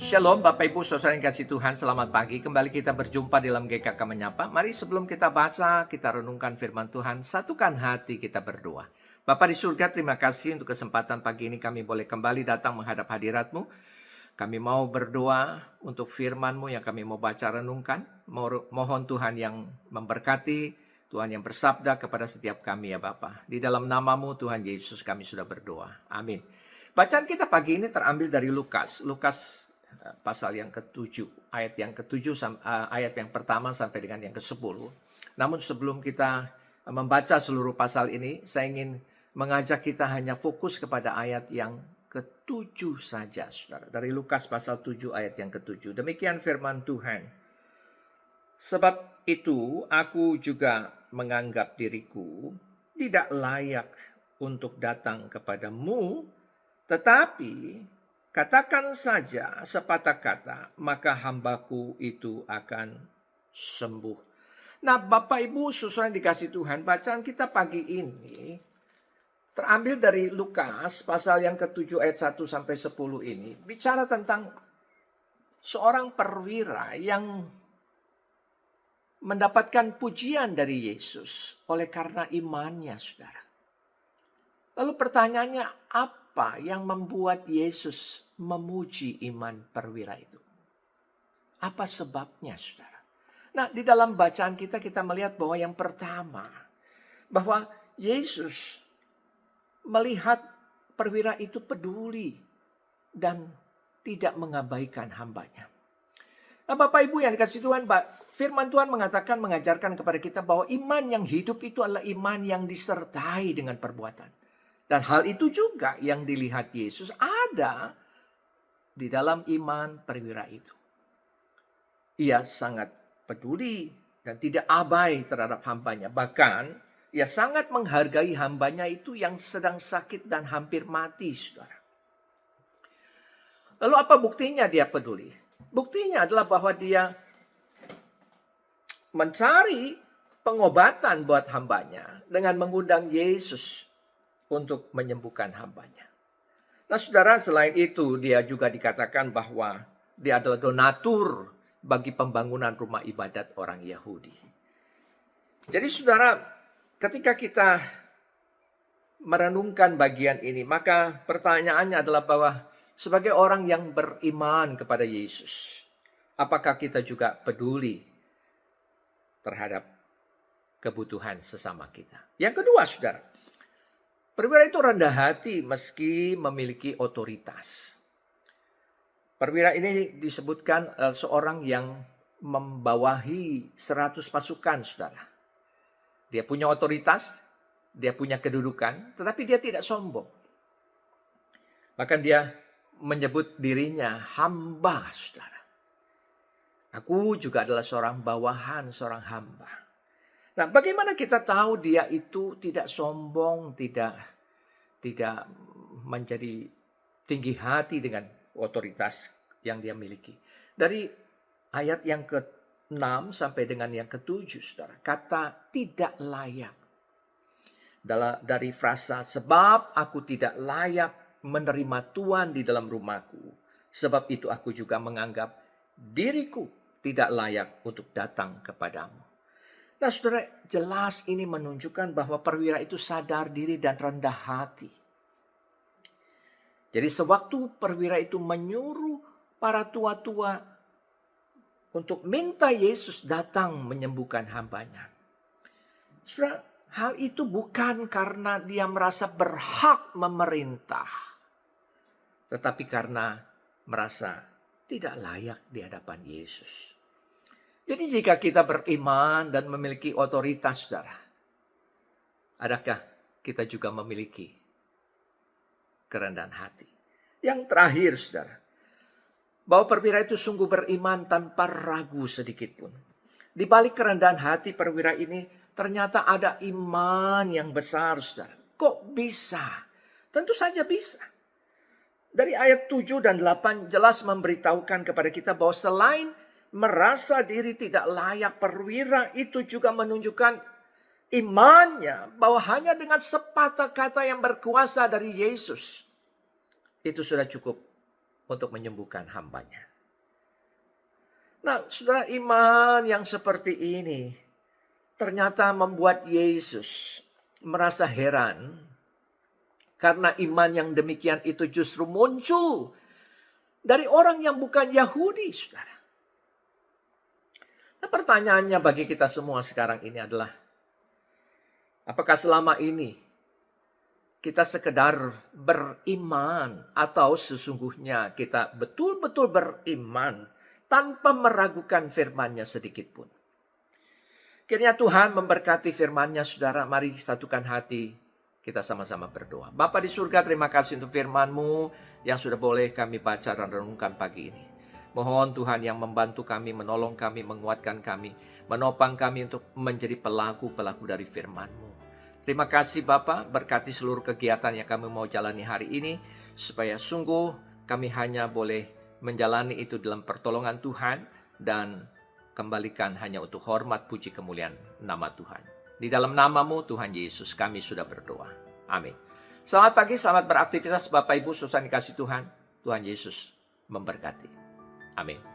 Shalom Bapak Ibu Saudara yang kasih Tuhan, selamat pagi. Kembali kita berjumpa dalam GKK Menyapa. Mari sebelum kita baca, kita renungkan firman Tuhan, satukan hati kita berdoa. Bapa di surga, terima kasih untuk kesempatan pagi ini kami boleh kembali datang menghadap hadirat-Mu. Kami mau berdoa untuk firman-Mu yang kami mau baca renungkan. Mohon Tuhan yang memberkati, Tuhan yang bersabda kepada setiap kami ya Bapa. Di dalam nama-Mu Tuhan Yesus kami sudah berdoa. Amin. Bacaan kita pagi ini terambil dari Lukas pasal yang ke-7, ayat yang ke-7 ayat yang pertama sampai dengan yang ke-10. Namun sebelum kita membaca seluruh pasal ini, saya ingin mengajak kita hanya fokus kepada ayat yang ke-7 saja, Saudara. Dari Lukas pasal 7 ayat yang ke-7. Demikian firman Tuhan. Sebab itu aku juga menganggap diriku tidak layak untuk datang kepadamu, tetapi katakan saja sepatah kata, maka hambaku itu akan sembuh. Nah, Bapak Ibu Saudara yang dikasih Tuhan, bacaan kita pagi ini terambil dari Lukas pasal yang ke-7 ayat 1 sampai 10 ini. Bicara tentang seorang perwira yang mendapatkan pujian dari Yesus oleh karena imannya, Saudara. Lalu pertanyaannya, apa yang membuat Yesus memuji iman perwira itu? Apa sebabnya, Saudara? Nah, di dalam bacaan kita melihat bahwa yang pertama, bahwa Yesus melihat perwira itu peduli dan tidak mengabaikan hambanya. Nah, Bapak Ibu yang dikasih Tuhan, firman Tuhan mengajarkan kepada kita bahwa iman yang hidup itu adalah iman yang disertai dengan perbuatan. Dan hal itu juga yang dilihat Yesus ada di dalam iman perwira itu. Ia sangat peduli dan tidak abai terhadap hambanya. Bahkan ia sangat menghargai hambanya itu yang sedang sakit dan hampir mati, Saudara. Lalu apa buktinya dia peduli? Buktinya adalah bahwa dia mencari pengobatan buat hambanya dengan mengundang Yesus untuk menyembuhkan hambanya. Nah, Saudara, selain itu dia juga dikatakan bahwa dia adalah donatur bagi pembangunan rumah ibadat orang Yahudi. Jadi Saudara, ketika kita merenungkan bagian ini, maka pertanyaannya adalah bahwa sebagai orang yang beriman kepada Yesus, apakah kita juga peduli terhadap kebutuhan sesama kita? Yang kedua, Saudara, perwira itu rendah hati meski memiliki otoritas. Perwira ini disebutkan seorang yang membawahi 100 pasukan, Saudara. Dia punya otoritas, dia punya kedudukan, tetapi dia tidak sombong. Bahkan dia menyebut dirinya hamba, Saudara. Aku juga adalah seorang bawahan, seorang hamba. Nah, bagaimana kita tahu dia itu tidak sombong, tidak menjadi tinggi hati dengan otoritas yang dia miliki? Dari ayat yang ke-6 sampai dengan yang ke-7, Saudara. Kata tidak layak. Dari frasa sebab aku tidak layak menerima Tuhan di dalam rumahku, sebab itu aku juga menganggap diriku tidak layak untuk datang kepadamu. Nah, Saudara, jelas ini menunjukkan bahwa perwira itu sadar diri dan rendah hati. Jadi sewaktu perwira itu menyuruh para tua-tua untuk minta Yesus datang menyembuhkan hambanya, Saudara, hal itu bukan karena dia merasa berhak memerintah, tetapi karena merasa tidak layak di hadapan Yesus. Jadi jika kita beriman dan memiliki otoritas, Saudara, adakah kita juga memiliki kerendahan hati? Yang terakhir, Saudara, bahwa perwira itu sungguh beriman tanpa ragu sedikit pun. Di balik kerendahan hati perwira ini ternyata ada iman yang besar, Saudara. Kok bisa? Tentu saja bisa. Dari ayat 7 dan 8 jelas memberitahukan kepada kita bahwa selain merasa diri tidak layak, perwira itu juga menunjukkan imannya bahwa hanya dengan sepatah kata yang berkuasa dari Yesus itu sudah cukup untuk menyembuhkan hambanya. Nah, saudara, iman yang seperti ini ternyata membuat Yesus merasa heran. Karena iman yang demikian itu justru muncul dari orang yang bukan Yahudi, saudara. Nah, pertanyaannya bagi kita semua sekarang ini adalah, apakah selama ini kita sekedar beriman atau sesungguhnya kita betul-betul beriman tanpa meragukan firman-Nya sedikit pun? Kiranya Tuhan memberkati firman-Nya, saudara. Mari satukan hati, kita sama-sama berdoa. Bapa di surga, terima kasih untuk firman-Mu yang sudah boleh kami baca dan renungkan pagi ini. Mohon Tuhan yang membantu kami, menolong kami, menguatkan kami, menopang kami untuk menjadi pelaku-pelaku dari firman-Mu. Terima kasih Bapa, berkati seluruh kegiatan yang kami mau jalani hari ini, supaya sungguh kami hanya boleh menjalani itu dalam pertolongan Tuhan, dan kembalikan hanya untuk hormat, puji, kemuliaan nama Tuhan. Di dalam nama-Mu Tuhan Yesus kami sudah berdoa. Amin. Selamat pagi, selamat beraktivitas Bapak Ibu, saudara yang dikasihi Tuhan. Tuhan Yesus memberkati. Amin.